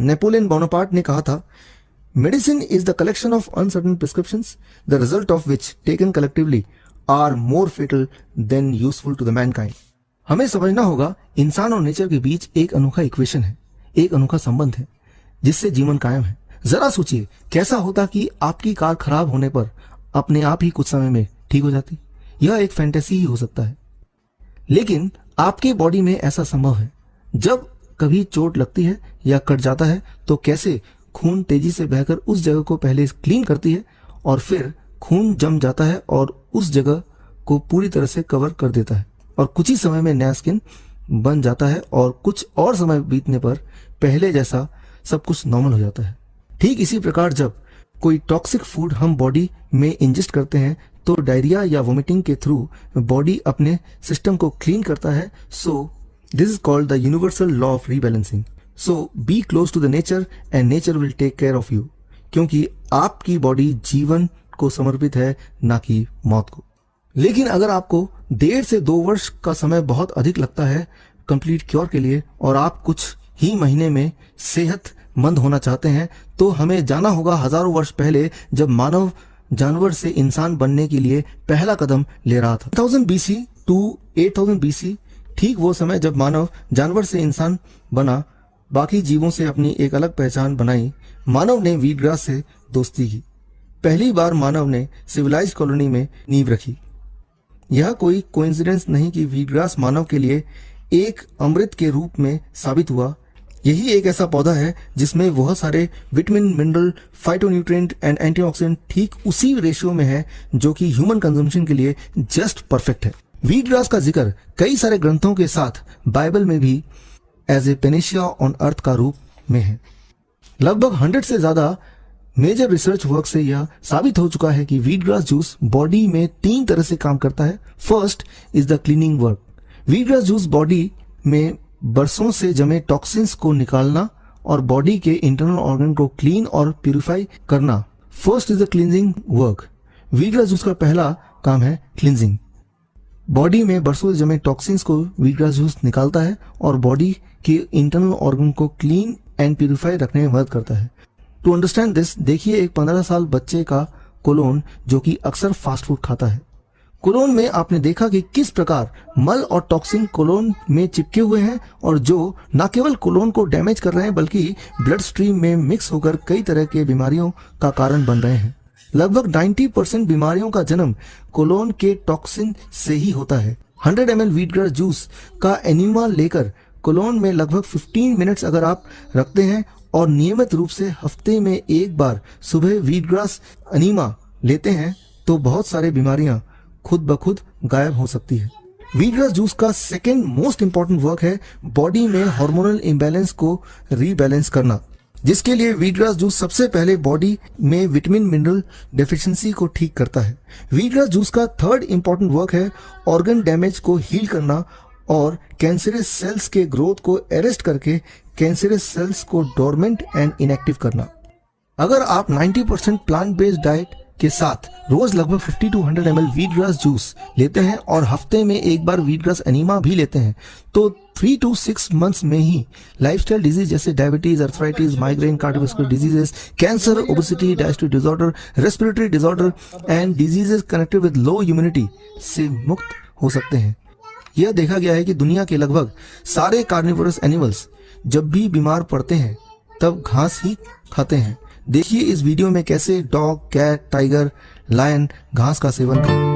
Napoleon Bonaparte ने कहा था, medicine is the collection of uncertain prescriptions the result of which taken collectively are more fatal than useful to the mankind. हमें समझना होगा इंसान और नेचर के बीच एक अनोखा इक्वेशन है, एक अनोखा संबंध है जिससे जीवन कायम है। जरा सोचिए कैसा होता कि आपकी कार खराब होने पर अपने आप ही कुछ समय में ठीक हो जाती। यह एक फैंटेसी ही हो सकता है, लेकिन आपके बॉडी में ऐसा संभव है। जब कभी चोट लगती है या कट जाता है तो कैसे खून तेजी से बहकर उस जगह को पहले क्लीन करती है और फिर खून जम जाता है और उस जगह को पूरी तरह से कवर कर देता है और कुछ ही समय में नया स्किन बन जाता है और कुछ और समय बीतने पर पहले जैसा सब कुछ नॉर्मल हो जाता है। ठीक इसी प्रकार जब कोई टॉक्सिक फूड हम बॉडी में इंजेस्ट करते हैं तो डायरिया या वोमिटिंग के थ्रू बॉडी अपने सिस्टम को क्लीन करता है। So this is called the universal law of rebalancing. So be close to the nature and nature will take care of you, क्योंकि आपकी बॉडी जीवन को समर्पित है, ना कि मौत को। लेकिन अगर आपको 1.5 से 2 वर्ष का समय बहुत अधिक लगता है कंप्लीट क्योर के लिए और आप कुछ ही महीने में सेहतमंद होना चाहते हैं, तो हमें जाना होगा हजारों वर्ष पहले जब मानव जानवर से इंसान बनने के लिए पहला कदम ले रहा था। 1000 BC टू 8000 BC, ठीक वो समय जब मानव जानवर से इंसान बना, बाकी जीवों से अपनी एक अलग पहचान बनाई। मानव ने वीटग्रास से दोस्ती की। पहली बार मानव ने सिविलाइज्ड कॉलोनी में नींव रखी। यह कोई कोइंसिडेंस नहीं कि वीटग्रास मानव के लिए एक अमृत के रूप में साबित हुआ। यही एक ऐसा पौधा है जिसमें वह सारे vitamin, mineral, phytonutrient and antioxidant ठीक उसी रेशियो में है जो कि ह्यूमन कंजम्पशन के लिए जस्ट परफेक्ट है। वीटग्रास का जिक्र कई सारे ग्रंथों के साथ बाइबल में भी as a panacea on earth का रूप में है। लगभग 100 से ज्यादा मेजर रिसर्च वर्क से यह साबित हो चुका है कि वीटग्रास जूस बॉडी में 3 तरह से काम करता है। First is the cleaning work. Wheatgrass juice body में बरसों से जमे टॉक्सिन्स को निकालना और बॉडी के इंटरनल ऑर्गन को क्लीन और प्यूरिफाई करना। First is the cleansing work. Wheatgrass juice का पहला काम है क्लींजिंग। बॉडी में बरसों से जमे टॉक्सिन्स को वीटग्रास जूस निकालता है और बॉडी के इंटरनल ऑर्गन को क्लीन एंड प्यूरिफाई रखने में मदद करता है। टू अंडरस्टैंड दिस, देखिए एक 15 साल बच्चे का कोलोन जो कि अक्सर फास्ट फूड खाता है। कोलोन में आपने देखा कि किस प्रकार मल और टॉक्सिन कोलोन में चिपके हुए हैं और जो न केवल कोलोन को डैमेज कर रहे हैं बल्कि ब्लड स्ट्रीम में मिक्स होकर कई तरह के बीमारियों का कारण बन रहे हैं। लगभग 90% बीमारियों का जन्म कोलोन के टॉक्सिन से ही होता है। 100 ml वीटग्रास जूस का एनिमा लेकर कोलोन में लगभग 15 मिनट्स अगर आप रखते हैं और नियमित रूप से हफ्ते में एक बार सुबह वीटग्रास एनिमा लेते हैं तो बहुत सारी बीमारियां खुद ब खुद गायब हो सकती है। वीटग्रास जूस का सेकेंड मोस्ट इंपॉर्टेंट वर्क है बॉडी में हार्मोनल इम्बैलेंस को रीबैलेंस करना, जिसके लिए वीटग्रास जूस सबसे पहले बॉडी में विटामिन मिनरल डेफिशिएंसी को ठीक करता है। वीटग्रास जूस का थर्ड इंपॉर्टेंट वर्क है ऑर्गन डैमेज को हील करना और कैंसरस सेल्स के ग्रोथ को अरेस्ट करके कैंसरस सेल्स को डोरमेंट एंड इनएक्टिव करना। अगर आप 90% प्लांट बेस्ड डाइट के साथ रोज लगभग 50 to 100 ml वीटग्रास जूस लेते हैं और हफ्ते में एक बार वीटग्रास एनिमा भी लेते हैं तो 3 to 6 मंथ्स में ही लाइफस्टाइल डिजीज जैसे diabetes, arthritis, migraine, cardiovascular diseases, cancer, obesity, digestive disorder, respiratory disorder and diseases connected with low immunity से मुक्त हो सकते हैं। यह देखा गया है कि दुनिया के लगभग सारे कार्निवोरस एनिमल्स जब भी बीमार पड़ते हैं तब घास ही खाते हैं। देखिए इस वीडियो में कैसे डॉग, कैट, टाइगर, लायन घास का सेवन करते हैं।